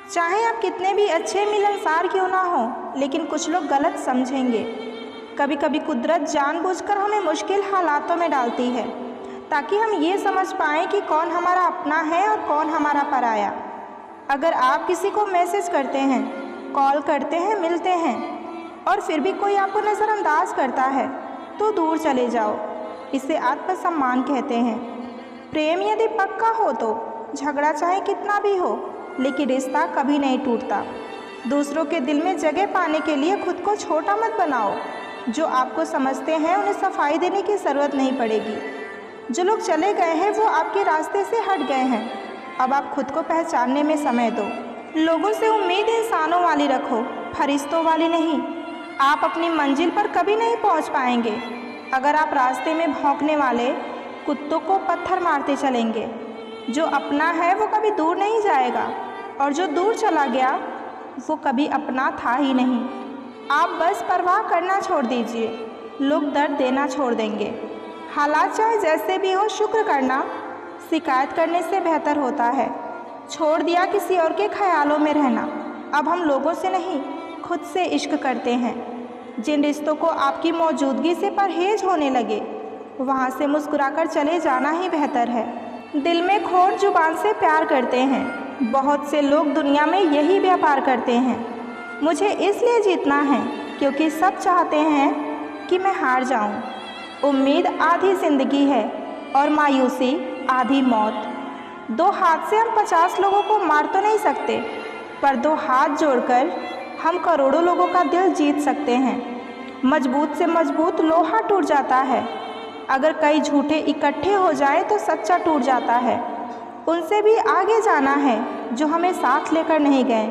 चाहे आप कितने भी अच्छे मिलनसार क्यों ना हो, लेकिन कुछ लोग गलत समझेंगे। कभी कभी कुदरत जानबूझकर हमें मुश्किल हालातों में डालती है ताकि हम ये समझ पाएँ कि कौन हमारा अपना है और कौन हमारा पराया। अगर आप किसी को मैसेज करते हैं, कॉल करते हैं, मिलते हैं और फिर भी कोई आपको नज़रअंदाज करता है तो दूर चले जाओ। इसे आत्मसम्मान कहते हैं। प्रेम यदि पक्का हो तो झगड़ा चाहे कितना भी हो, लेकिन रिश्ता कभी नहीं टूटता। दूसरों के दिल में जगह पाने के लिए खुद को छोटा मत बनाओ। जो आपको समझते हैं उन्हें सफाई देने की ज़रूरत नहीं पड़ेगी। जो लोग चले गए हैं वो आपके रास्ते से हट गए हैं। अब आप खुद को पहचानने में समय दो। लोगों से उम्मीद इंसानों वाली रखो, फरिश्तों वाली नहीं। आप अपनी मंजिल पर कभी नहीं पहुंच पाएंगे अगर आप रास्ते में भौंकने वाले कुत्तों को पत्थर मारते चलेंगे। जो अपना है वो कभी दूर नहीं जाएगा और जो दूर चला गया वो कभी अपना था ही नहीं। आप बस परवाह करना छोड़ दीजिए, लोग दर्द देना छोड़ देंगे। हालात चाहे जैसे भी हो, शुक्र करना शिकायत करने से बेहतर होता है। छोड़ दिया किसी और के ख्यालों में रहना। अब हम लोगों से नहीं, खुद से इश्क करते हैं। जिन रिश्तों को आपकी मौजूदगी से परहेज होने लगे वहाँ से मुस्कुराकर चले जाना ही बेहतर है। दिल में खोट जुबान से प्यार करते हैं। बहुत से लोग दुनिया में यही व्यापार करते हैं। मुझे इसलिए जीतना है क्योंकि सब चाहते हैं कि मैं हार जाऊं। उम्मीद आधी ज़िंदगी है और मायूसी आधी मौत। दो हाथ से हम 50 लोगों को मार तो नहीं सकते, पर दो हाथ जोड़कर हम करोड़ों लोगों का दिल जीत सकते हैं। मजबूत से मजबूत लोहा टूट जाता है। अगर कई झूठे इकट्ठे हो जाए तो सच्चा टूट जाता है। उनसे भी आगे जाना है जो हमें साथ लेकर नहीं गए।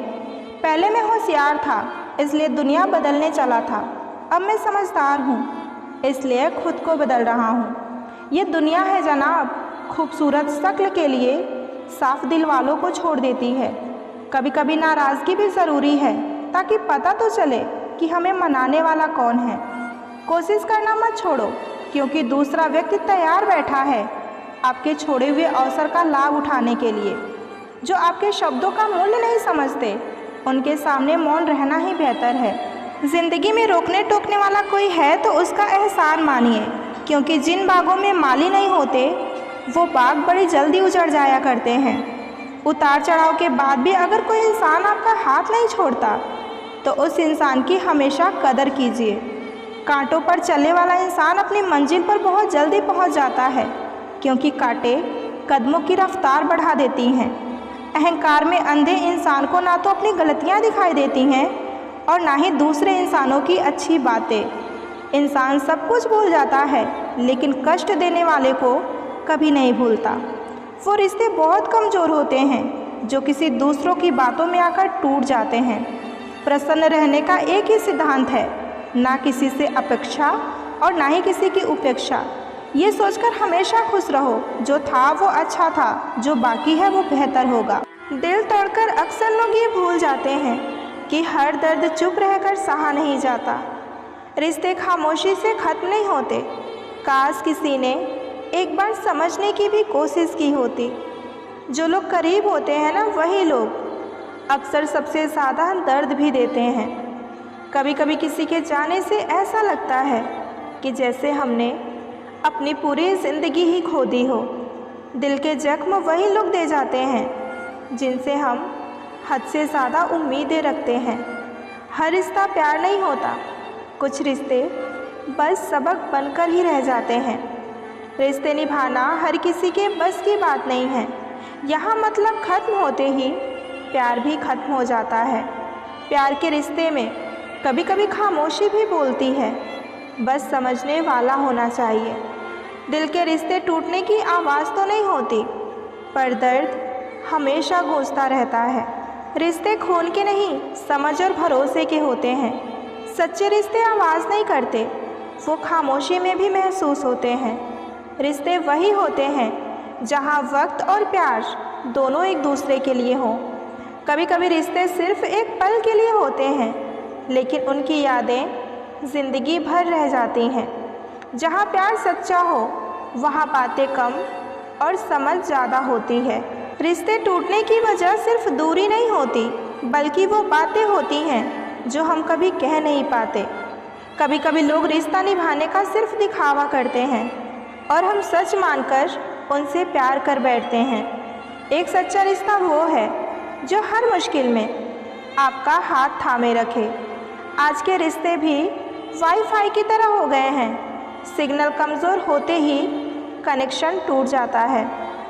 पहले मैं होशियार था इसलिए दुनिया बदलने चला था। अब मैं समझदार हूँ इसलिए खुद को बदल रहा हूँ। ये दुनिया है जनाब, खूबसूरत शक्ल के लिए साफ दिल वालों को छोड़ देती है। कभी कभी नाराज़गी भी ज़रूरी है ताकि पता तो चले कि हमें मनाने वाला कौन है। कोशिश करना मत छोड़ो क्योंकि दूसरा व्यक्ति तैयार बैठा है आपके छोड़े हुए अवसर का लाभ उठाने के लिए। जो आपके शब्दों का मूल्य नहीं समझते उनके सामने मौन रहना ही बेहतर है। ज़िंदगी में रोकने टोकने वाला कोई है तो उसका एहसान मानिए, क्योंकि जिन बागों में माली नहीं होते वो बाग बड़ी जल्दी उजड़ जाया करते हैं। उतार चढ़ाव के बाद भी अगर कोई इंसान आपका हाथ नहीं छोड़ता तो उस इंसान की हमेशा कदर कीजिए। कांटों पर चलने वाला इंसान अपनी मंजिल पर बहुत जल्दी पहुंच जाता है, क्योंकि कांटे कदमों की रफ्तार बढ़ा देती हैं। अहंकार में अंधे इंसान को ना तो अपनी गलतियां दिखाई देती हैं और ना ही दूसरे इंसानों की अच्छी बातें। इंसान सब कुछ भूल जाता है लेकिन कष्ट देने वाले को कभी नहीं भूलता। वो रिश्ते बहुत कमज़ोर होते हैं जो किसी दूसरों की बातों में आकर टूट जाते हैं। प्रसन्न रहने का एक ही सिद्धांत है, ना किसी से अपेक्षा और ना ही किसी की उपेक्षा। ये सोचकर हमेशा खुश रहो, जो था वो अच्छा था, जो बाकी है वो बेहतर होगा। दिल तोड़कर अक्सर लोग ये भूल जाते हैं कि हर दर्द चुप रहकर सहा नहीं जाता। रिश्ते खामोशी से ख़त्म नहीं होते। काश किसी ने एक बार समझने की भी कोशिश की होती। जो लोग करीब होते हैं ना, वही लोग अक्सर सबसे ज़्यादा दर्द भी देते हैं। कभी कभी किसी के जाने से ऐसा लगता है कि जैसे हमने अपनी पूरी ज़िंदगी ही खो दी हो। दिल के जख्म वही लोग दे जाते हैं जिनसे हम हद से ज़्यादा उम्मीदें रखते हैं। हर रिश्ता प्यार नहीं होता, कुछ रिश्ते बस सबक बनकर ही रह जाते हैं। रिश्ते निभाना हर किसी के बस की बात नहीं है। यहाँ मतलब ख़त्म होते ही प्यार भी ख़त्म हो जाता है। प्यार के रिश्ते में कभी कभी खामोशी भी बोलती है, बस समझने वाला होना चाहिए। दिल के रिश्ते टूटने की आवाज़ तो नहीं होती, पर दर्द हमेशा गूंजता रहता है। रिश्ते खून के नहीं, समझ और भरोसे के होते हैं। सच्चे रिश्ते आवाज़ नहीं करते, वो खामोशी में भी महसूस होते हैं। रिश्ते वही होते हैं जहाँ वक्त और प्यार दोनों एक दूसरे के लिए हों। कभी कभी रिश्ते सिर्फ एक पल के लिए होते हैं, लेकिन उनकी यादें ज़िंदगी भर रह जाती हैं। जहाँ प्यार सच्चा हो वहाँ बातें कम और समझ ज़्यादा होती है। रिश्ते टूटने की वजह सिर्फ दूरी नहीं होती, बल्कि वो बातें होती हैं जो हम कभी कह नहीं पाते। कभी कभी लोग रिश्ता निभाने का सिर्फ दिखावा करते हैं और हम सच मानकर उनसे प्यार कर बैठते हैं। एक सच्चा रिश्ता वो है जो हर मुश्किल में आपका हाथ थामे रखे। आज के रिश्ते भी वाईफाई की तरह हो गए हैं। सिग्नल कमज़ोर होते ही कनेक्शन टूट जाता है।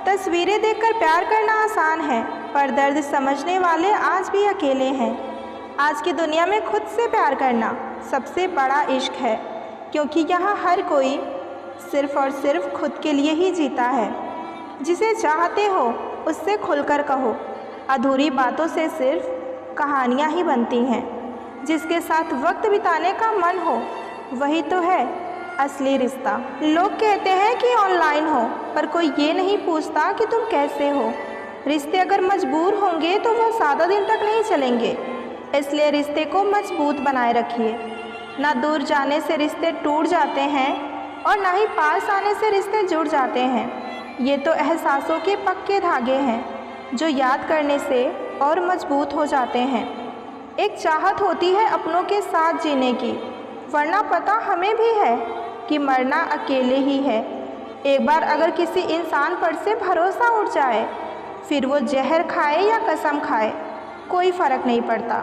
तस्वीरें देखकर प्यार करना आसान है, पर दर्द समझने वाले आज भी अकेले हैं। आज की दुनिया में खुद से प्यार करना सबसे बड़ा इश्क है, क्योंकि यहाँ हर कोई सिर्फ़ और सिर्फ खुद के लिए ही जीता है। जिसे चाहते हो उससे खुलकर कहो, अधूरी बातों से सिर्फ कहानियाँ ही बनती हैं। जिसके साथ वक्त बिताने का मन हो वही तो है असली रिश्ता। लोग कहते हैं कि ऑनलाइन हो, पर कोई ये नहीं पूछता कि तुम कैसे हो। रिश्ते अगर मजबूर होंगे तो वो ज़्यादा दिन तक नहीं चलेंगे, इसलिए रिश्ते को मजबूत बनाए रखिए। ना दूर जाने से रिश्ते टूट जाते हैं और ना ही पास आने से रिश्ते जुड़ जाते हैं। ये तो एहसासों के पक्के धागे हैं जो याद करने से और मजबूत हो जाते हैं। एक चाहत होती है अपनों के साथ जीने की, वरना पता हमें भी है कि मरना अकेले ही है। एक बार अगर किसी इंसान पर से भरोसा उठ जाए, फिर वो जहर खाए या कसम खाए, कोई फ़र्क नहीं पड़ता।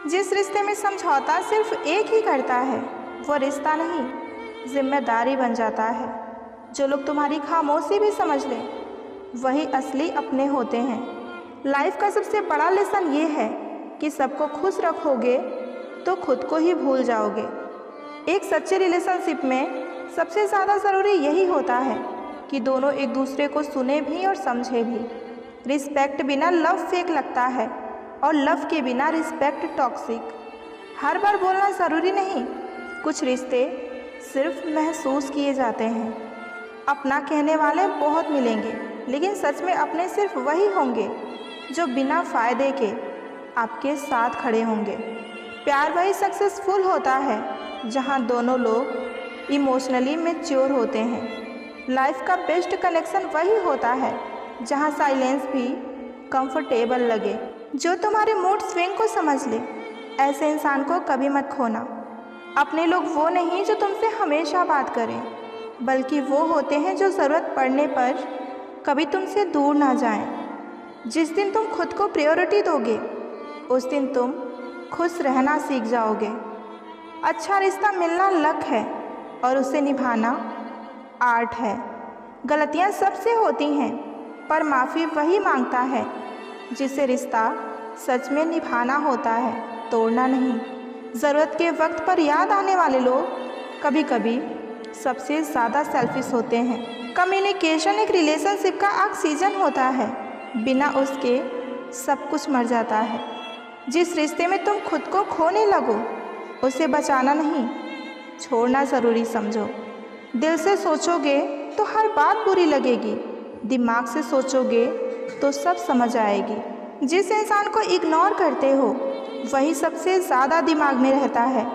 जिस रिश्ते में समझौता सिर्फ एक ही करता है, वो रिश्ता नहीं, जिम्मेदारी बन जाता है। जो लोग तुम्हारी खामोशी भी समझ लें, वही असली अपने होते हैं। लाइफ का सबसे बड़ा लेसन ये है कि सबको खुश रखोगे तो खुद को ही भूल जाओगे। एक सच्चे रिलेशनशिप में सबसे ज़्यादा ज़रूरी यही होता है कि दोनों एक दूसरे को सुने भी और समझे भी। रिस्पेक्ट बिना लव फेक लगता है और लव के बिना रिस्पेक्ट टॉक्सिक। हर बार बोलना ज़रूरी नहीं, कुछ रिश्ते सिर्फ महसूस किए जाते हैं। अपना कहने वाले बहुत मिलेंगे, लेकिन सच में अपने सिर्फ वही होंगे जो बिना फ़ायदे के आपके साथ खड़े होंगे। प्यार वही सक्सेसफुल होता है जहां दोनों लोग इमोशनली मैच्योर होते हैं। लाइफ का बेस्ट कनेक्शन वही होता है जहां साइलेंस भी कंफर्टेबल लगे, जो तुम्हारे मूड स्विंग को समझ ले। ऐसे इंसान को कभी मत खोना। अपने लोग वो नहीं जो तुमसे हमेशा बात करें, बल्कि वो होते हैं जो ज़रूरत पड़ने पर कभी तुमसे दूर ना जाएं। जिस दिन तुम खुद को प्रायोरिटी दोगे, उस दिन तुम खुश रहना सीख जाओगे। अच्छा रिश्ता मिलना लक है और उसे निभाना आर्ट है। गलतियां सबसे होती हैं, पर माफ़ी वही मांगता है जिसे रिश्ता सच में निभाना होता है, तोड़ना नहीं। ज़रूरत के वक्त पर याद आने वाले लोग कभी कभी सबसे ज़्यादा सेल्फिश होते हैं। कम्युनिकेशन एक रिलेशनशिप का ऑक्सीजन होता है, बिना उसके सब कुछ मर जाता है। जिस रिश्ते में तुम खुद को खोने लगो, उसे बचाना नहीं, छोड़ना ज़रूरी समझो। दिल से सोचोगे तो हर बात बुरी लगेगी, दिमाग से सोचोगे तो सब समझ आएगी। जिस इंसान को इग्नोर करते हो, वही सबसे ज़्यादा दिमाग में रहता है।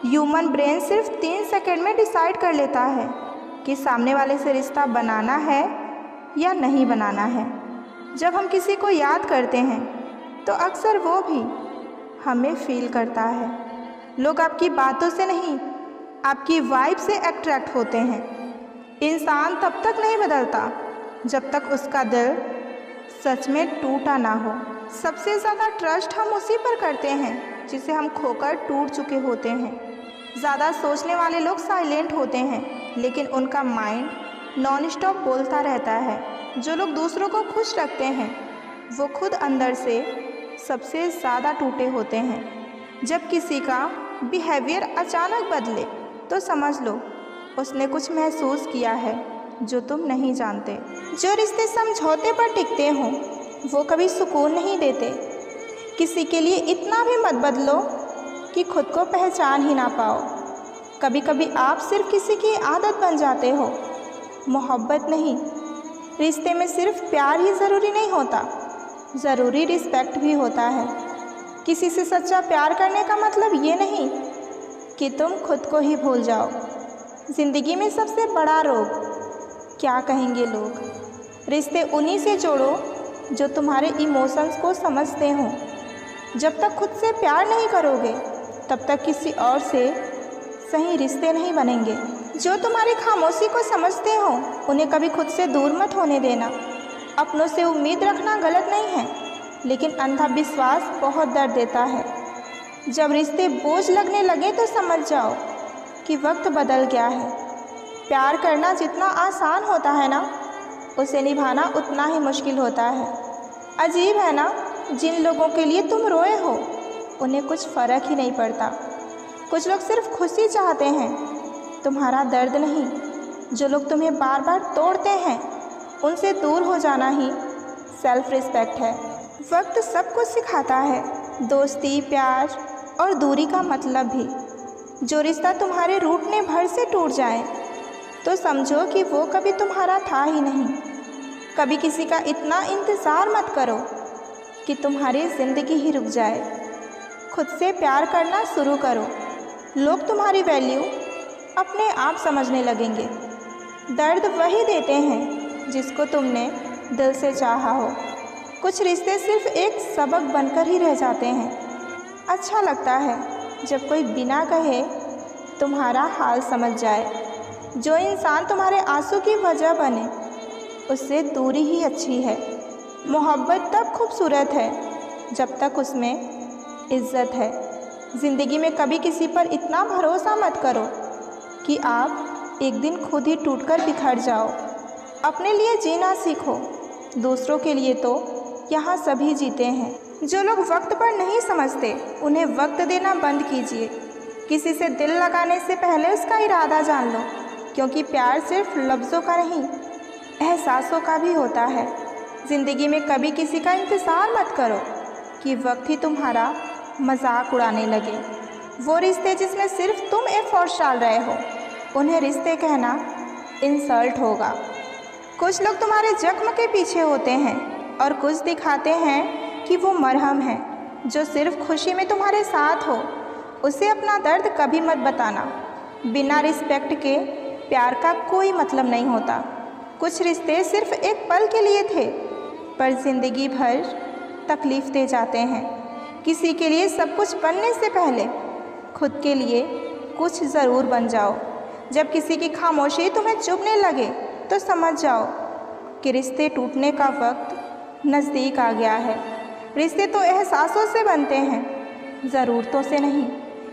ह्यूमन ब्रेन सिर्फ 3 सेकंड में डिसाइड कर लेता है कि सामने वाले से रिश्ता बनाना है या नहीं बनाना है। जब हम किसी को याद करते हैं तो अक्सर वो भी हमें फील करता है। लोग आपकी बातों से नहीं, आपकी वाइब से अट्रैक्ट होते हैं। इंसान तब तक नहीं बदलता जब तक उसका दिल सच में टूटा ना हो। सबसे ज़्यादा ट्रस्ट हम उसी पर करते हैं जिसे हम खोकर टूट चुके होते हैं। ज़्यादा सोचने वाले लोग साइलेंट होते हैं, लेकिन उनका माइंड नॉन स्टॉप बोलता रहता है। जो लोग दूसरों को खुश रखते हैं, वो खुद अंदर से सबसे ज़्यादा टूटे होते हैं। जब किसी का बिहेवियर अचानक बदले तो समझ लो उसने कुछ महसूस किया है जो तुम नहीं जानते। जो रिश्ते समझौते पर टिकते हों, वो कभी सुकून नहीं देते। किसी के लिए इतना भी मत बदलो कि खुद को पहचान ही ना पाओ। कभी कभी आप सिर्फ किसी की आदत बन जाते हो, मोहब्बत नहीं। रिश्ते में सिर्फ प्यार ही ज़रूरी नहीं होता, ज़रूरी रिस्पेक्ट भी होता है। किसी से सच्चा प्यार करने का मतलब ये नहीं कि तुम खुद को ही भूल जाओ। ज़िंदगी में सबसे बड़ा रोग क्या कहेंगे लोग। रिश्ते उन्हीं से जोड़ो जो तुम्हारे इमोशंस को समझते हों। जब तक खुद से प्यार नहीं करोगे तब तक किसी और से सही रिश्ते नहीं बनेंगे। जो तुम्हारी खामोशी को समझते हो उन्हें कभी खुद से दूर मत होने देना। अपनों से उम्मीद रखना गलत नहीं है, लेकिन अंधा विश्वास बहुत दर्द देता है। जब रिश्ते बोझ लगने लगे तो समझ जाओ कि वक्त बदल गया है। प्यार करना जितना आसान होता है ना, उसे निभाना उतना ही मुश्किल होता है। अजीब है ना, जिन लोगों के लिए तुम रोए हो उन्हें कुछ फ़र्क ही नहीं पड़ता। कुछ लोग सिर्फ खुशी चाहते हैं, तुम्हारा दर्द नहीं। जो लोग तुम्हें बार बार तोड़ते हैं उनसे दूर हो जाना ही सेल्फ रिस्पेक्ट है। वक्त सब कुछ सिखाता है, दोस्ती, प्यार और दूरी का मतलब भी। जो रिश्ता तुम्हारे रूठने भर से टूट जाए तो समझो कि वो कभी तुम्हारा था ही नहीं। कभी किसी का इतना इंतज़ार मत करो कि तुम्हारी ज़िंदगी ही रुक जाए। खुद से प्यार करना शुरू करो, लोग तुम्हारी वैल्यू अपने आप समझने लगेंगे। दर्द वही देते हैं जिसको तुमने दिल से चाहा हो। कुछ रिश्ते सिर्फ एक सबक बनकर ही रह जाते हैं। अच्छा लगता है जब कोई बिना कहे तुम्हारा हाल समझ जाए। जो इंसान तुम्हारे आंसू की वजह बने उससे दूरी ही अच्छी है। मोहब्बत तब खूबसूरत है जब तक उसमें इज्जत है। ज़िंदगी में कभी किसी पर इतना भरोसा मत करो कि आप एक दिन खुद ही टूटकर बिखर जाओ। अपने लिए जीना सीखो, दूसरों के लिए तो यहाँ सभी जीते हैं। जो लोग वक्त पर नहीं समझते उन्हें वक्त देना बंद कीजिए। किसी से दिल लगाने से पहले उसका इरादा जान लो, क्योंकि प्यार सिर्फ लफ्ज़ों का नहीं, एहसासों का भी होता है। ज़िंदगी में कभी किसी का इंतज़ार मत करो कि वक्त ही तुम्हारा मजाक उड़ाने लगे। वो रिश्ते जिसमें सिर्फ तुम एफर्ट डाल रहे हो उन्हें रिश्ते कहना इंसल्ट होगा। कुछ लोग तुम्हारे जख्म के पीछे होते हैं और कुछ दिखाते हैं कि वो मरहम है। जो सिर्फ खुशी में तुम्हारे साथ हो उसे अपना दर्द कभी मत बताना। बिना रिस्पेक्ट के प्यार का कोई मतलब नहीं होता। कुछ रिश्ते सिर्फ एक पल के लिए थे पर ज़िंदगी भर तकलीफ़ दे जाते हैं। किसी के लिए सब कुछ बनने से पहले खुद के लिए कुछ ज़रूर बन जाओ। जब किसी की खामोशी तुम्हें चुभने लगे तो समझ जाओ कि रिश्ते टूटने का वक्त नज़दीक आ गया है। रिश्ते तो एहसासों से बनते हैं, ज़रूरतों से नहीं।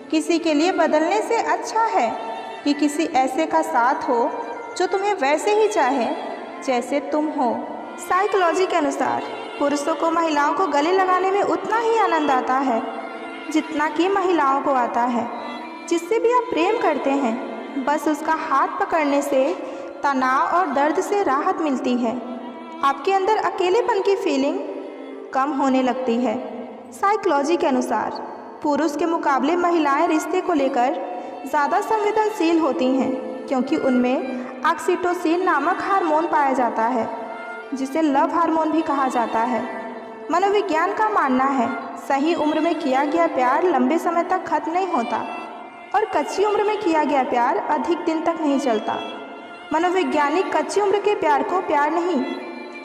किसी के लिए बदलने से अच्छा है कि किसी ऐसे का साथ हो जो तुम्हें वैसे ही चाहे जैसे तुम हो। साइकोलॉजी के अनुसार पुरुषों को महिलाओं को गले लगाने में उतना ही आनंद आता है जितना कि महिलाओं को आता है। जिससे भी आप प्रेम करते हैं बस उसका हाथ पकड़ने से तनाव और दर्द से राहत मिलती है। आपके अंदर अकेलेपन की फीलिंग कम होने लगती है। साइकोलॉजी के अनुसार पुरुष के मुकाबले महिलाएं रिश्ते को लेकर ज़्यादा संवेदनशील होती हैं, क्योंकि उनमें ऑक्सीटोसिन नामक हार्मोन पाया जाता है जिसे लव हार्मोन भी कहा जाता है। मनोविज्ञान का मानना है सही उम्र में किया गया प्यार लंबे समय तक खत्म नहीं होता और कच्ची उम्र में किया गया प्यार अधिक दिन तक नहीं चलता। मनोवैज्ञानिक कच्ची उम्र के प्यार को प्यार नहीं,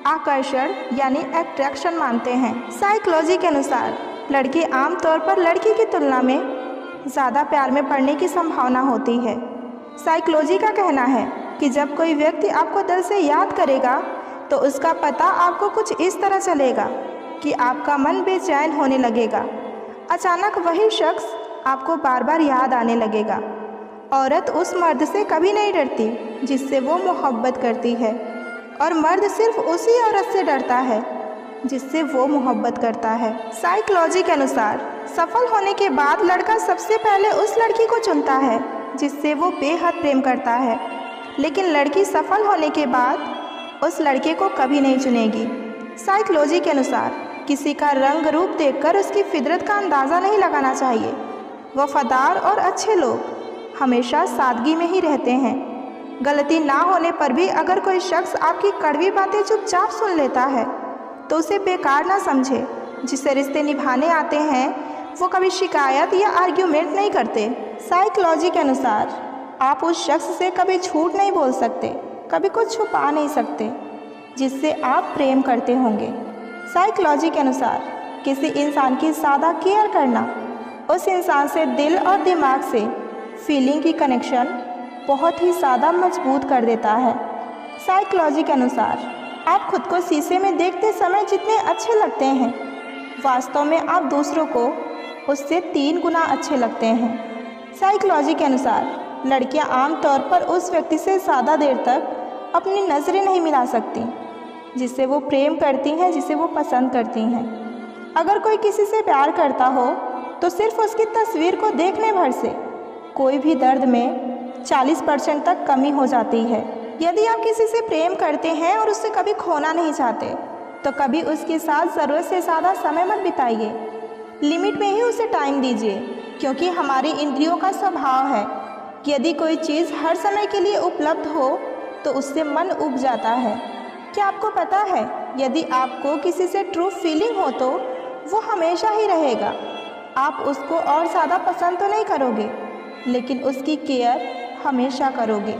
आकर्षण यानी अट्रैक्शन मानते हैं। साइकोलॉजी के अनुसार लड़के आमतौर पर लड़की की तुलना में ज़्यादा प्यार में पड़ने की संभावना होती है। साइकोलॉजी का कहना है कि जब कोई व्यक्ति आपको दिल से याद करेगा तो उसका पता आपको कुछ इस तरह चलेगा कि आपका मन बेचैन होने लगेगा। अचानक वही शख्स आपको बार बार याद आने लगेगा। औरत उस मर्द से कभी नहीं डरती जिससे वो मोहब्बत करती है, और मर्द सिर्फ उसी औरत से डरता है जिससे वो मोहब्बत करता है। साइकोलॉजी के अनुसार सफल होने के बाद लड़का सबसे पहले उस लड़की को चुनता है जिससे वो बेहद प्रेम करता है, लेकिन लड़की सफल होने के बाद उस लड़के को कभी नहीं चुनेगी। साइकोलॉजी के अनुसार किसी का रंग रूप देखकर उसकी फितरत का अंदाज़ा नहीं लगाना चाहिए। वफादार और अच्छे लोग हमेशा सादगी में ही रहते हैं। गलती ना होने पर भी अगर कोई शख्स आपकी कड़वी बातें चुपचाप सुन लेता है तो उसे बेकार ना समझे। जिससे रिश्ते निभाने आते हैं वो कभी शिकायत या आर्ग्यूमेंट नहीं करते। साइकोलॉजी के अनुसार आप उस शख्स से कभी झूठ नहीं बोल सकते, कभी कुछ छुपा नहीं सकते जिससे आप प्रेम करते होंगे। साइकोलॉजी के अनुसार किसी इंसान की ज़्यादा केयर करना उस इंसान से दिल और दिमाग से फीलिंग की कनेक्शन बहुत ही ज़्यादा मजबूत कर देता है। साइकोलॉजी के अनुसार आप खुद को शीशे में देखते समय जितने अच्छे लगते हैं, वास्तव में आप दूसरों को उससे 3 गुना अच्छे लगते हैं। साइकोलॉजी के अनुसार लड़कियां आमतौर पर उस व्यक्ति से ज़्यादा देर तक अपनी नज़रें नहीं मिला सकती जिससे वो प्रेम करती हैं, जिसे वो पसंद करती हैं। अगर कोई किसी से प्यार करता हो तो सिर्फ उसकी तस्वीर को देखने भर से कोई भी दर्द में 40% तक कमी हो जाती है। यदि आप किसी से प्रेम करते हैं और उससे कभी खोना नहीं चाहते तो कभी उसके साथ ज़रूरत से ज़्यादा समय मत बिताइए। लिमिट में ही उसे टाइम दीजिए, क्योंकि हमारी इंद्रियों का स्वभाव है कि यदि कोई चीज़ हर समय के लिए उपलब्ध हो तो उससे मन उब जाता है। क्या आपको पता है, यदि आपको किसी से ट्रू फीलिंग हो तो वो हमेशा ही रहेगा। आप उसको और ज़्यादा पसंद तो नहीं करोगे, लेकिन उसकी केयर हमेशा करोगे।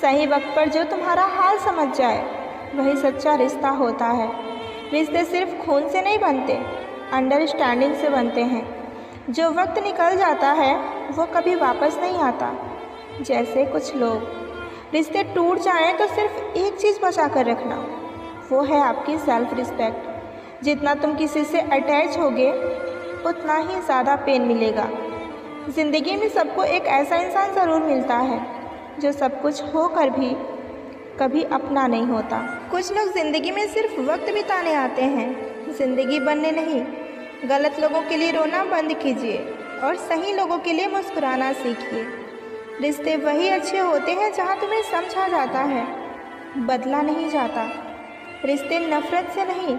सही वक्त पर जो तुम्हारा हाल समझ जाए वही सच्चा रिश्ता होता है। रिश्ते सिर्फ खून से नहीं बनते, अंडरस्टैंडिंग से बनते हैं। जो वक्त निकल जाता है वो कभी वापस नहीं आता। जैसे कुछ लोग, रिश्ते टूट जाएं तो सिर्फ एक चीज़ बचा कर रखना, वो है आपकी सेल्फ रिस्पेक्ट। जितना तुम किसी से अटैच होगे उतना ही ज़्यादा पेन मिलेगा। ज़िंदगी में सबको एक ऐसा इंसान ज़रूर मिलता है जो सब कुछ होकर भी कभी अपना नहीं होता। कुछ लोग ज़िंदगी में सिर्फ वक्त बिताने आते हैं, ज़िंदगी बनने नहीं। गलत लोगों के लिए रोना बंद कीजिए और सही लोगों के लिए मुस्कुराना सीखिए। रिश्ते वही अच्छे होते हैं जहाँ तुम्हें समझा जाता है, बदला नहीं जाता। रिश्ते नफ़रत से नहीं,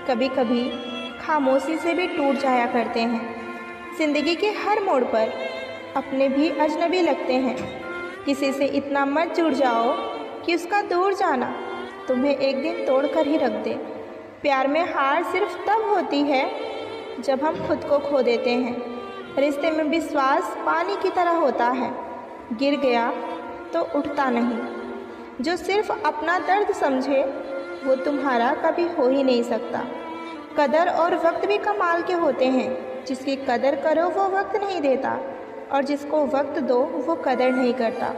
कभी कभी खामोशी से भी टूट जाया करते हैं। ज़िंदगी के हर मोड़ पर अपने भी अजनबी लगते हैं। किसी से इतना मत जुड़ जाओ कि उसका दूर जाना तुम्हें एक दिन तोड़ कर ही रख दे। प्यार में हार सिर्फ तब होती है जब हम खुद को खो देते हैं। रिश्ते में विश्वास पानी की तरह होता है, गिर गया तो उठता नहीं। जो सिर्फ अपना दर्द समझे वो तुम्हारा कभी हो ही नहीं सकता। कदर और वक्त भी कमाल के होते हैं। जिसकी कदर करो वो वक्त नहीं देता, और जिसको वक्त दो वो कदर नहीं करता।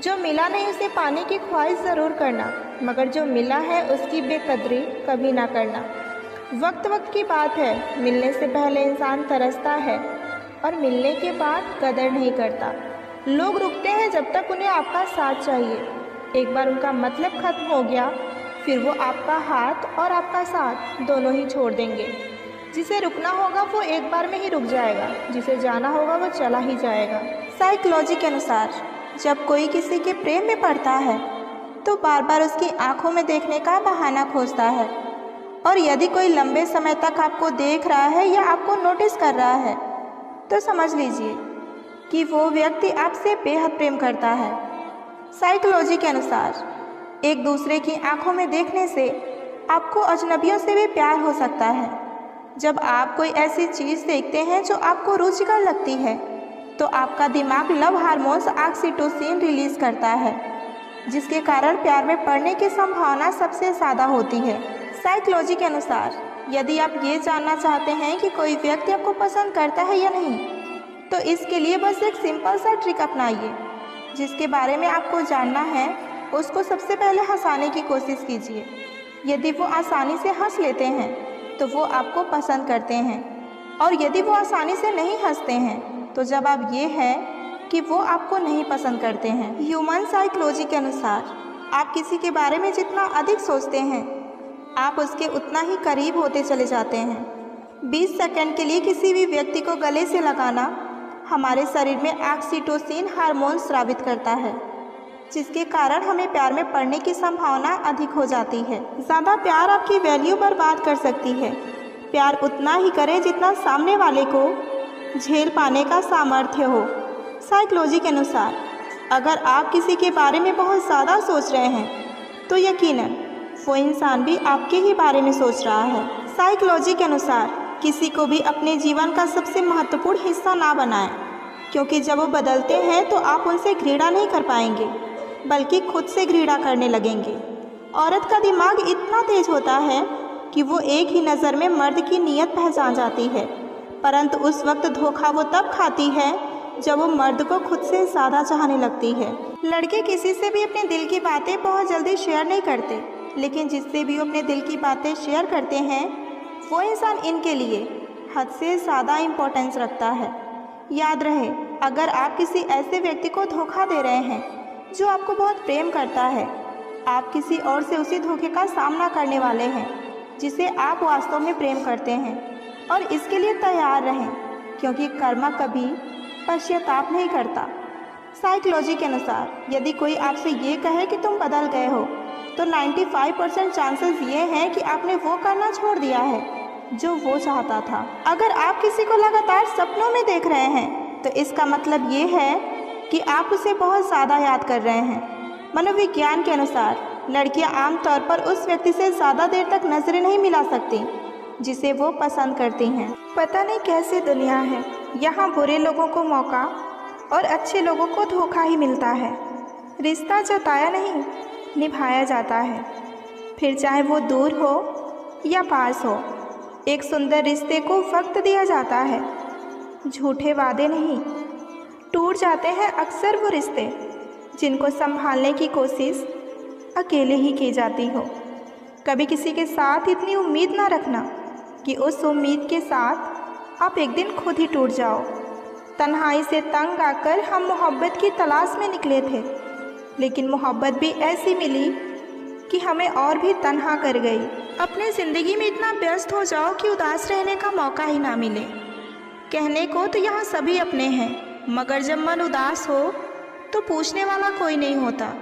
जो मिला नहीं उसे पाने की ख्वाहिश ज़रूर करना, मगर जो मिला है उसकी बेकदरी कभी ना करना। वक्त वक्त की बात है, मिलने से पहले इंसान तरसता है और मिलने के बाद कदर नहीं करता। लोग रुकते हैं जब तक उन्हें आपका साथ चाहिए। एक बार उनका मतलब ख़त्म हो गया फिर वो आपका हाथ और आपका साथ दोनों ही छोड़ देंगे। जिसे रुकना होगा वो एक बार में ही रुक जाएगा, जिसे जाना होगा वो चला ही जाएगा। साइकोलॉजी के अनुसार जब कोई किसी के प्रेम में पड़ता है तो बार बार उसकी आंखों में देखने का बहाना खोजता है, और यदि कोई लंबे समय तक आपको देख रहा है या आपको नोटिस कर रहा है तो समझ लीजिए कि वो व्यक्ति आपसे बेहद प्रेम करता है। साइकोलॉजी के अनुसार एक दूसरे की आंखों में देखने से आपको अजनबियों से भी प्यार हो सकता है। जब आप कोई ऐसी चीज़ देखते हैं जो आपको रुचिकर लगती है तो आपका दिमाग लव हार्मोन्स ऑक्सीटोसिन रिलीज़ करता है, जिसके कारण प्यार में पड़ने की संभावना सबसे ज़्यादा होती है। साइकोलॉजी के अनुसार यदि आप ये जानना चाहते हैं कि कोई व्यक्ति आपको पसंद करता है या नहीं तो इसके लिए बस एक सिंपल सा ट्रिक अपनाइए। जिसके बारे में आपको जानना है उसको सबसे पहले हंसाने की कोशिश कीजिए। यदि वो आसानी से हंस लेते हैं तो वो आपको पसंद करते हैं, और यदि वो आसानी से नहीं हंसते हैं तो जवाब ये है कि वो आपको नहीं पसंद करते हैं। ह्यूमन साइकोलॉजी के अनुसार आप किसी के बारे में जितना अधिक सोचते हैं आप उसके उतना ही करीब होते चले जाते हैं। 20 सेकंड के लिए किसी भी व्यक्ति को गले से लगाना हमारे शरीर में ऑक्सीटोसिन हार्मोन स्रावित करता है, जिसके कारण हमें प्यार में पड़ने की संभावना अधिक हो जाती है। ज़्यादा प्यार आपकी वैल्यू बर्बाद कर सकती है। प्यार उतना ही करें जितना सामने वाले को झेल पाने का सामर्थ्य हो। साइकोलॉजी के अनुसार अगर आप किसी के बारे में बहुत ज़्यादा सोच रहे हैं तो यकीनन वो इंसान भी आपके ही बारे में सोच रहा है। साइकोलॉजी के अनुसार किसी को भी अपने जीवन का सबसे महत्वपूर्ण हिस्सा ना बनाएं, क्योंकि जब वो बदलते हैं तो आप उनसे घृणा नहीं कर पाएंगे बल्कि खुद से घृणा करने लगेंगे। औरत का दिमाग इतना तेज होता है कि वो एक ही नज़र में मर्द की नीयत पहचान जाती है, परंतु उस वक्त धोखा वो तब खाती है जब वो मर्द को खुद से ज़्यादा चाहने लगती है। लड़के किसी से भी अपने दिल की बातें बहुत जल्दी शेयर नहीं करते, लेकिन जिससे भी वो अपने दिल की बातें शेयर करते हैं वो इंसान इनके लिए हद से ज़्यादा इम्पोर्टेंस रखता है। याद रहे, अगर आप किसी ऐसे व्यक्ति को धोखा दे रहे हैं जो आपको बहुत प्रेम करता है, आप किसी और से उसी धोखे का सामना करने वाले हैं जिसे आप वास्तव में प्रेम करते हैं, और इसके लिए तैयार रहें, क्योंकि कर्म कभी पश्चाताप नहीं करता। साइकोलॉजी के अनुसार यदि कोई आपसे ये कहे कि तुम बदल गए हो, तो 95% चांसेस ये हैं कि आपने वो करना छोड़ दिया है जो वो चाहता था। अगर आप किसी को लगातार सपनों में देख रहे हैं तो इसका मतलब ये है कि आप उसे बहुत ज़्यादा याद कर रहे हैं। मनोविज्ञान के अनुसार लड़कियां आमतौर पर उस व्यक्ति से ज़्यादा देर तक नजरें नहीं मिला सकती जिसे वो पसंद करती हैं। पता नहीं कैसी दुनिया है, यहाँ बुरे लोगों को मौका और अच्छे लोगों को धोखा ही मिलता है। रिश्ता जताया नहीं, निभाया जाता है, फिर चाहे वो दूर हो या पास हो। एक सुंदर रिश्ते को वक्त दिया जाता है, झूठे वादे नहीं। टूट जाते हैं अक्सर वो रिश्ते जिनको संभालने की कोशिश अकेले ही की जाती हो। कभी किसी के साथ इतनी उम्मीद ना रखना कि उस उम्मीद के साथ आप एक दिन खुद ही टूट जाओ। तन्हाई से तंग आकर हम मोहब्बत की तलाश में निकले थे, लेकिन मोहब्बत भी ऐसी मिली कि हमें और भी तन्हा कर गई। अपने ज़िंदगी में इतना व्यस्त हो जाओ कि उदास रहने का मौका ही ना मिले। कहने को तो यहाँ सभी अपने हैं, मगर जब मन उदास हो तो पूछने वाला कोई नहीं होता।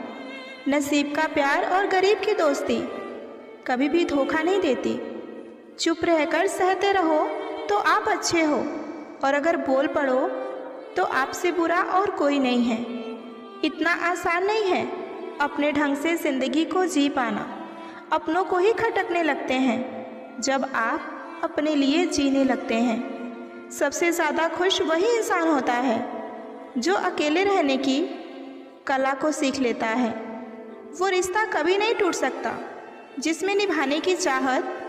नसीब का प्यार और गरीब की दोस्ती कभी भी धोखा नहीं देती। चुप रहकर सहते रहो तो आप अच्छे हो, और अगर बोल पड़ो तो आपसे बुरा और कोई नहीं है। इतना आसान नहीं है अपने ढंग से ज़िंदगी को जी पाना। अपनों को ही खटकने लगते हैं जब आप अपने लिए जीने लगते हैं। सबसे ज़्यादा खुश वही इंसान होता है जो अकेले रहने की कला को सीख लेता है। वो रिश्ता कभी नहीं टूट सकता जिसमें निभाने की चाहत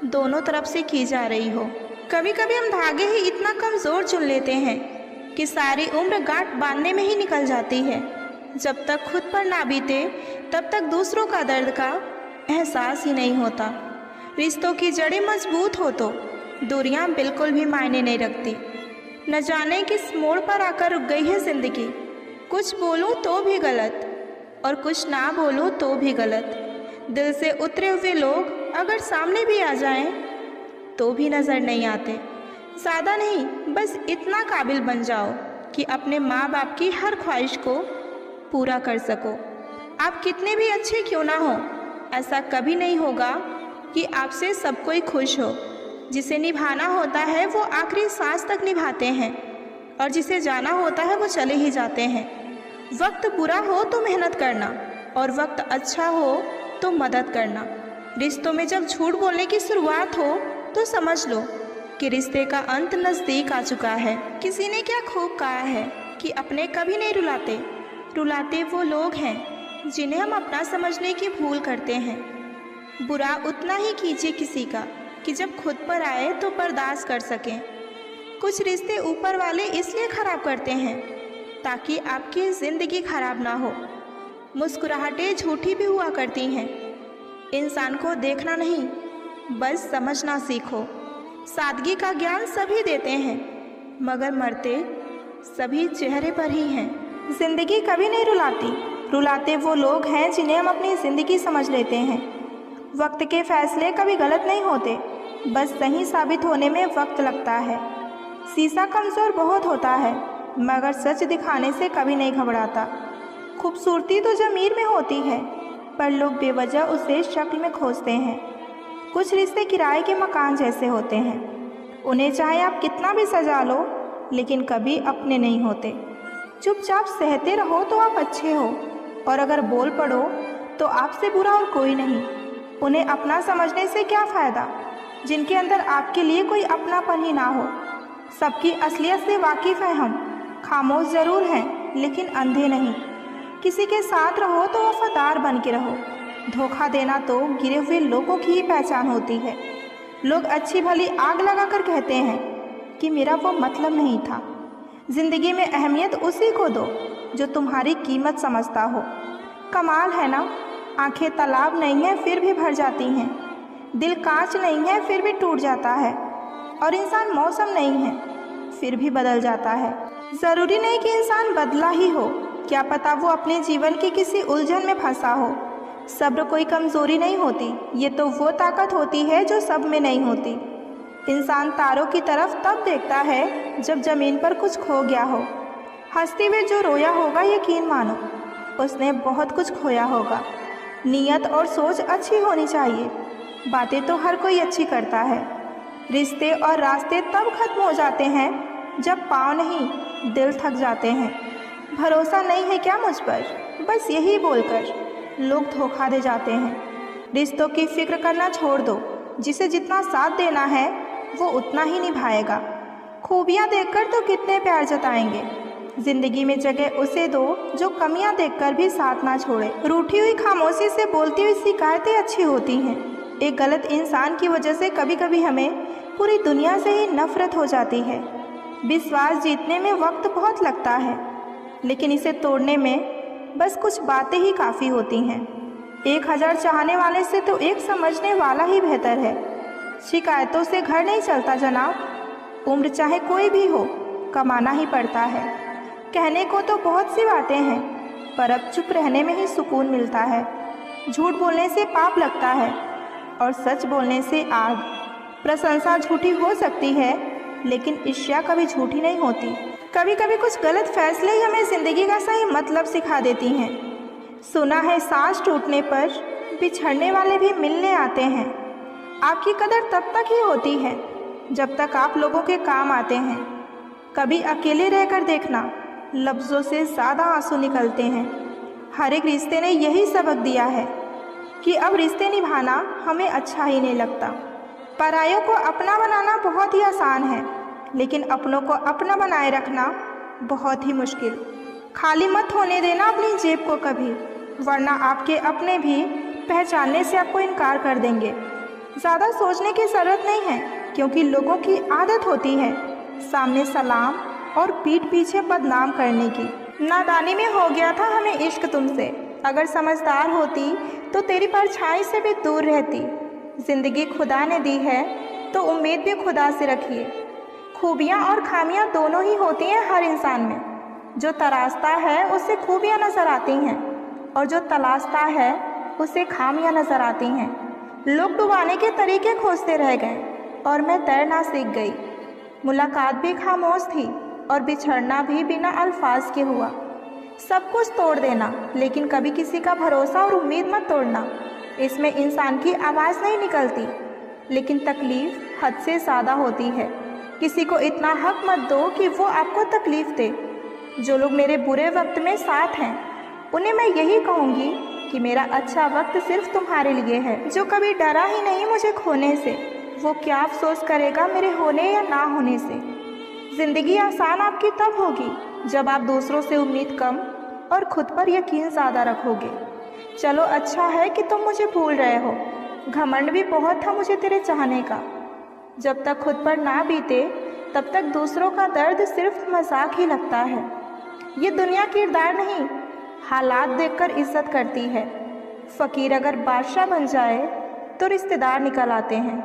दोनों तरफ से की जा रही हो। कभी कभी हम धागे ही इतना कमज़ोर चुन लेते हैं कि सारी उम्र गांठ बांधने में ही निकल जाती है। जब तक खुद पर ना बीते तब तक दूसरों का दर्द का एहसास ही नहीं होता। रिश्तों की जड़ें मजबूत हो तो दूरियां बिल्कुल भी मायने नहीं रखती। न जाने किस मोड़ पर आकर रुक गई है ज़िंदगी। कुछ बोलूं तो भी गलत और कुछ ना बोलूं तो भी गलत। दिल से उतरे हुए लोग अगर सामने भी आ जाएं तो भी नज़र नहीं आते। ज़्यादा नहीं, बस इतना काबिल बन जाओ कि अपने माँ बाप की हर ख्वाहिश को पूरा कर सको। आप कितने भी अच्छे क्यों ना हो, ऐसा कभी नहीं होगा कि आपसे सब कोई खुश हो। जिसे निभाना होता है वो आखिरी सांस तक निभाते हैं, और जिसे जाना होता है वो चले ही जाते हैं। वक्त बुरा हो तो मेहनत करना, और वक्त अच्छा हो तो मदद करना। रिश्तों में जब झूठ बोलने की शुरुआत हो तो समझ लो कि रिश्ते का अंत नज़दीक आ चुका है। किसी ने क्या खूब कहा है कि अपने कभी नहीं रुलाते, रुलाते वो लोग हैं जिन्हें हम अपना समझने की भूल करते हैं। बुरा उतना ही कीजिए किसी का कि जब खुद पर आए तो बर्दाश्त कर सकें। कुछ रिश्ते ऊपर वाले इसलिए ख़राब करते हैं ताकि आपकी ज़िंदगी खराब ना हो। मुस्कुराहटें झूठी भी हुआ करती हैं। इंसान को देखना नहीं, बस समझना सीखो। सादगी का ज्ञान सभी देते हैं, मगर मरते सभी चेहरे पर ही हैं। ज़िंदगी कभी नहीं रुलाती, रुलाते वो लोग हैं जिन्हें हम अपनी ज़िंदगी समझ लेते हैं। वक्त के फैसले कभी गलत नहीं होते, बस सही साबित होने में वक्त लगता है। शीशा कमज़ोर बहुत होता है, मगर सच दिखाने से कभी नहीं घबराता। खूबसूरती तो ज़मीर में होती है, पर लोग बेवजह उसे शक्ल में खोजते हैं। कुछ रिश्ते किराए के मकान जैसे होते हैं, उन्हें चाहे आप कितना भी सजा लो लेकिन कभी अपने नहीं होते। चुपचाप सहते रहो तो आप अच्छे हो, और अगर बोल पड़ो तो आपसे बुरा और कोई नहीं। उन्हें अपना समझने से क्या फ़ायदा जिनके अंदर आपके लिए कोई अपनापन ही ना हो। सबकी असलियत से वाकिफ़ हैं हम, खामोश ज़रूर हैं लेकिन अंधे नहीं। किसी के साथ रहो तो वफादार बन के रहो, धोखा देना तो गिरे हुए लोगों की ही पहचान होती है। लोग अच्छी भली आग लगाकर कहते हैं कि मेरा वो मतलब नहीं था। ज़िंदगी में अहमियत उसी को दो जो तुम्हारी कीमत समझता हो। कमाल है ना, आंखें तालाब नहीं हैं फिर भी भर जाती हैं, दिल कांच नहीं है फिर भी टूट जाता है, और इंसान मौसम नहीं है फिर भी बदल जाता है। ज़रूरी नहीं कि इंसान बदला ही हो, क्या पता वो अपने जीवन की किसी उलझन में फंसा हो। सब्र कोई कमज़ोरी नहीं होती, ये तो वो ताकत होती है जो सब में नहीं होती। इंसान तारों की तरफ तब देखता है जब ज़मीन पर कुछ खो गया हो। हंसते हुए जो रोया होगा यकीन मानो उसने बहुत कुछ खोया होगा। नीयत और सोच अच्छी होनी चाहिए। बातें तो हर कोई अच्छी करता है। रिश्ते और रास्ते तब खत्म हो जाते हैं जब पाँव नहीं दिल थक जाते हैं। भरोसा नहीं है क्या मुझ पर, बस यही बोलकर लोग धोखा दे जाते हैं। रिश्तों की फिक्र करना छोड़ दो, जिसे जितना साथ देना है वो उतना ही निभाएगा। खूबियाँ देखकर तो कितने प्यार जताएंगे। जिंदगी में जगह उसे दो जो कमियां देखकर भी साथ ना छोड़े। रूठी हुई खामोशी से बोलती हुई शिकायतें अच्छी होती हैं। एक गलत इंसान की वजह से कभी कभी हमें पूरी दुनिया से ही नफरत हो जाती है। विश्वास जीतने में वक्त बहुत लगता है, लेकिन इसे तोड़ने में बस कुछ बातें ही काफ़ी होती हैं। 1000 चाहने वाले से तो एक समझने वाला ही बेहतर है। शिकायतों से घर नहीं चलता जनाब। उम्र चाहे कोई भी हो, कमाना ही पड़ता है। कहने को तो बहुत सी बातें हैं, पर अब चुप रहने में ही सुकून मिलता है। झूठ बोलने से पाप लगता है और सच बोलने से आग। प्रशंसा झूठी हो सकती है, लेकिन ईर्ष्या कभी झूठी नहीं होती। कभी कभी कुछ गलत फैसले ही हमें ज़िंदगी का सही मतलब सिखा देती हैं। सुना है सांस टूटने पर बिछड़ने वाले भी मिलने आते हैं। आपकी कदर तब तक ही होती है जब तक आप लोगों के काम आते हैं। कभी अकेले रहकर देखना, लफ्ज़ों से ज़्यादा आंसू निकलते हैं। हर एक रिश्ते ने यही सबक दिया है कि अब रिश्ते निभाना हमें अच्छा ही नहीं लगता। परायों को अपना बनाना बहुत ही आसान है, लेकिन अपनों को अपना बनाए रखना बहुत ही मुश्किल। खाली मत होने देना अपनी जेब को कभी, वरना आपके अपने भी पहचानने से आपको इनकार कर देंगे। ज़्यादा सोचने की ज़रूरत नहीं है, क्योंकि लोगों की आदत होती है सामने सलाम और पीठ पीछे बदनाम करने की। नादानी में हो गया था हमें इश्क तुमसे, अगर समझदार होती तो तेरी परछाई से भी दूर रहती। ज़िंदगी खुदा ने दी है तो उम्मीद भी खुदा से रखिए। खूबियाँ और खामियाँ दोनों ही होती हैं हर इंसान में। जो तराशता है उसे खूबियाँ नज़र आती हैं, और जो तलाशता है उसे खामियाँ नज़र आती हैं। लोग डुबाने के तरीके खोजते रह गए और मैं तैरना सीख गई। मुलाकात भी खामोश थी और बिछड़ना भी बिना अल्फाज के हुआ। सब कुछ तोड़ देना, लेकिन कभी किसी का भरोसा और उम्मीद मत तोड़ना। इसमें इंसान की आवाज़ नहीं निकलती, लेकिन तकलीफ़ हद से ज़्यादा होती है। किसी को इतना हक मत दो कि वो आपको तकलीफ़ दे। जो लोग मेरे बुरे वक्त में साथ हैं, उन्हें मैं यही कहूँगी कि मेरा अच्छा वक्त सिर्फ तुम्हारे लिए है। जो कभी डरा ही नहीं मुझे खोने से, वो क्या अफसोस करेगा मेरे होने या ना होने से। ज़िंदगी आसान आपकी तब होगी जब आप दूसरों से उम्मीद कम और खुद पर यकीन ज़्यादा रखोगे। चलो अच्छा है कि तुम मुझे भूल रहे हो। घमंड भी बहुत था मुझे तेरे चाहने का। जब तक खुद पर ना बीते तब तक दूसरों का दर्द सिर्फ मजाक ही लगता है। ये दुनिया किरदार नहीं, हालात देखकर इज्जत करती है। फ़कीर अगर बादशाह बन जाए तो रिश्तेदार निकल आते हैं।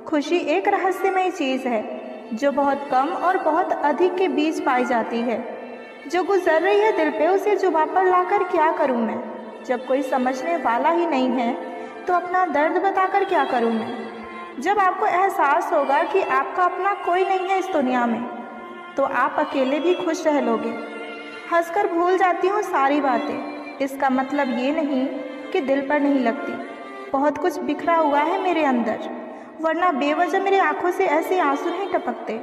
खुशी एक रहस्यमय चीज़ है जो बहुत कम और बहुत अधिक के बीच पाई जाती है। जो गुजर रही है दिल पे, उसे जुबान पर लाकर क्या करूं मैं। जब कोई समझने वाला ही नहीं है तो अपना दर्द बताकर क्या करूं मैं। जब आपको एहसास होगा कि आपका अपना कोई नहीं है इस दुनिया में, तो आप अकेले भी खुश रह लोगे। हंसकर भूल जाती हूँ सारी बातें, इसका मतलब ये नहीं कि दिल पर नहीं लगती। बहुत कुछ बिखरा हुआ है मेरे अंदर, वरना बेवजह मेरी आंखों से ऐसे आंसू नहीं टपकते।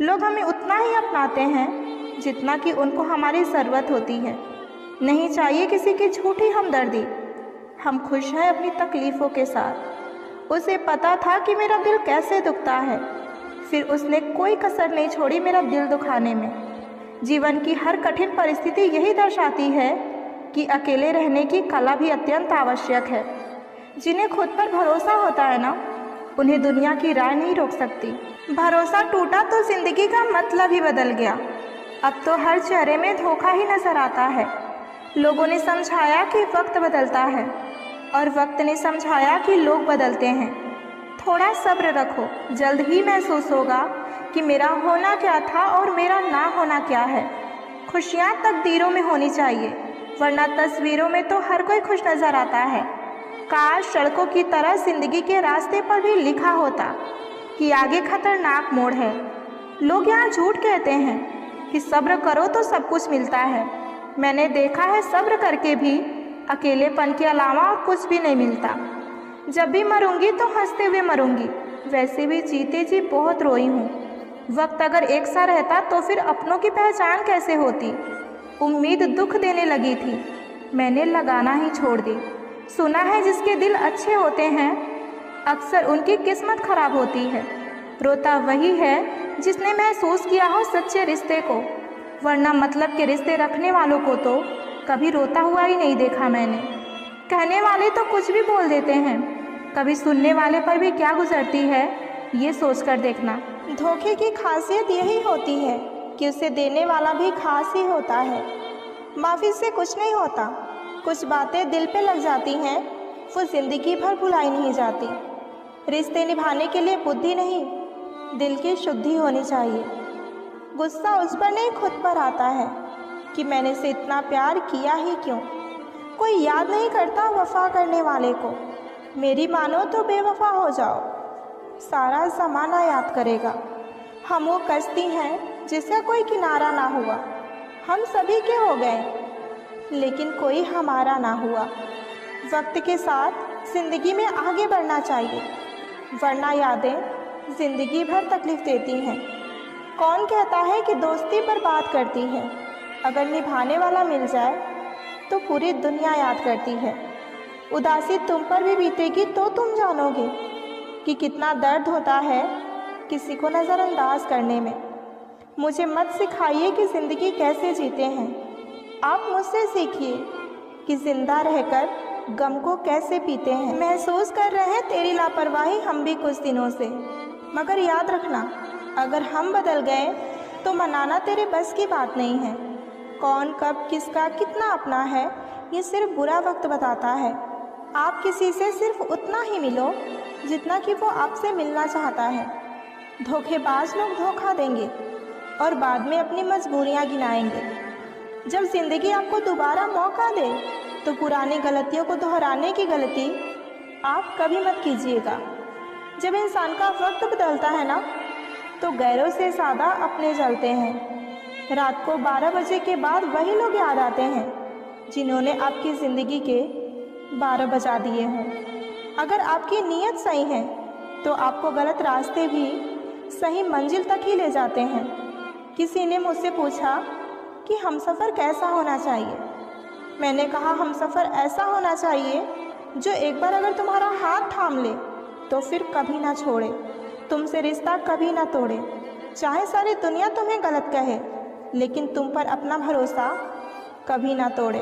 लोग हमें उतना ही अपनाते हैं जितना कि उनको हमारी ज़रूरत होती है। नहीं चाहिए किसी की झूठी हमदर्दी। हम खुश हैं अपनी तकलीफ़ों के साथ। उसे पता था कि मेरा दिल कैसे दुखता है, फिर उसने कोई कसर नहीं छोड़ी मेरा दिल दुखाने में। जीवन की हर कठिन परिस्थिति यही दर्शाती है कि अकेले रहने की कला भी अत्यंत आवश्यक है। जिन्हें खुद पर भरोसा होता है ना, उन्हें दुनिया की राय नहीं रोक सकती। भरोसा टूटा तो जिंदगी का मतलब ही बदल गया। अब तो हर चेहरे में धोखा ही नजर आता है। लोगों ने समझाया कि वक्त बदलता है और वक्त ने समझाया कि लोग बदलते हैं। थोड़ा सब्र रखो, जल्द ही महसूस होगा कि मेरा होना क्या था और मेरा ना होना क्या है। खुशियाँ तकदीरों में होनी चाहिए, वरना तस्वीरों में तो हर कोई खुश नज़र आता है। काश सड़कों की तरह जिंदगी के रास्ते पर भी लिखा होता कि आगे खतरनाक मोड़ है। लोग यहाँ झूठ कहते हैं कि सब्र करो तो सब कुछ मिलता है। मैंने देखा है सब्र करके भी अकेलेपन के अलावा और कुछ भी नहीं मिलता। जब भी मरूंगी तो हंसते हुए मरूंगी, वैसे भी जीते जी बहुत रोई हूँ। वक्त अगर एक सा रहता तो फिर अपनों की पहचान कैसे होती। उम्मीद दुख देने लगी थी, मैंने लगाना ही छोड़ दी। सुना है जिसके दिल अच्छे होते हैं अक्सर उनकी किस्मत खराब होती है। रोता वही है जिसने महसूस किया हो सच्चे रिश्ते को, वरना मतलब के रिश्ते रखने वालों को तो कभी रोता हुआ ही नहीं देखा मैंने। कहने वाले तो कुछ भी बोल देते हैं, कभी सुनने वाले पर भी क्या गुजरती है ये सोच कर देखना। धोखे की खासियत यही होती है कि उसे देने वाला भी खास ही होता है। माफ़ी से कुछ नहीं होता, कुछ बातें दिल पे लग जाती हैं, वो ज़िंदगी भर भुलाई नहीं जाती। रिश्ते निभाने के लिए बुद्धि नहीं, दिल की शुद्धि होनी चाहिए। गुस्सा उस पर नहीं खुद पर आता है कि मैंने से इतना प्यार किया ही क्यों। कोई याद नहीं करता वफा करने वाले को। मेरी मानो तो बेवफा हो जाओ, सारा ज़माना याद करेगा। हम वो कश्ती हैं जिसका कोई किनारा ना हुआ। हम सभी के हो गए लेकिन कोई हमारा ना हुआ। वक्त के साथ ज़िंदगी में आगे बढ़ना चाहिए, वरना यादें ज़िंदगी भर तकलीफ़ देती हैं। कौन कहता है कि दोस्ती बर्बाद करती है। अगर निभाने वाला मिल जाए तो पूरी दुनिया याद करती है। उदासी तुम पर भी बीतेगी तो तुम जानोगे कि कितना दर्द होता है किसी को नज़रअंदाज करने में। मुझे मत सिखाइए कि ज़िंदगी कैसे जीते हैं, आप मुझसे सीखिए कि ज़िंदा रहकर गम को कैसे पीते हैं। महसूस कर रहे हैं तेरी लापरवाही हम भी कुछ दिनों से, मगर याद रखना अगर हम बदल गए तो मनाना तेरे बस की बात नहीं है। कौन कब किसका कितना अपना है ये सिर्फ बुरा वक्त बताता है। आप किसी से सिर्फ उतना ही मिलो जितना कि वो आपसे मिलना चाहता है। धोखेबाज लोग धोखा देंगे और बाद में अपनी मजबूरियां गिनाएंगे। जब ज़िंदगी आपको दोबारा मौका दे तो पुरानी गलतियों को दोहराने की गलती आप कभी मत कीजिएगा। जब इंसान का वक्त बदलता है ना तो गैरों से ज़्यादा अपने जलते हैं। रात को 12 बजे के बाद वही लोग याद आते हैं जिन्होंने आपकी ज़िंदगी के 12 बजा दिए हों। अगर आपकी नीयत सही है तो आपको गलत रास्ते भी सही मंजिल तक ही ले जाते हैं। किसी ने मुझसे पूछा कि हमसफ़र कैसा होना चाहिए। मैंने कहा हमसफ़र ऐसा होना चाहिए जो एक बार अगर तुम्हारा हाथ थाम ले तो फिर कभी ना छोड़े, तुमसे रिश्ता कभी ना तोड़े। चाहे सारी दुनिया तुम्हें गलत कहे लेकिन तुम पर अपना भरोसा कभी ना तोड़े।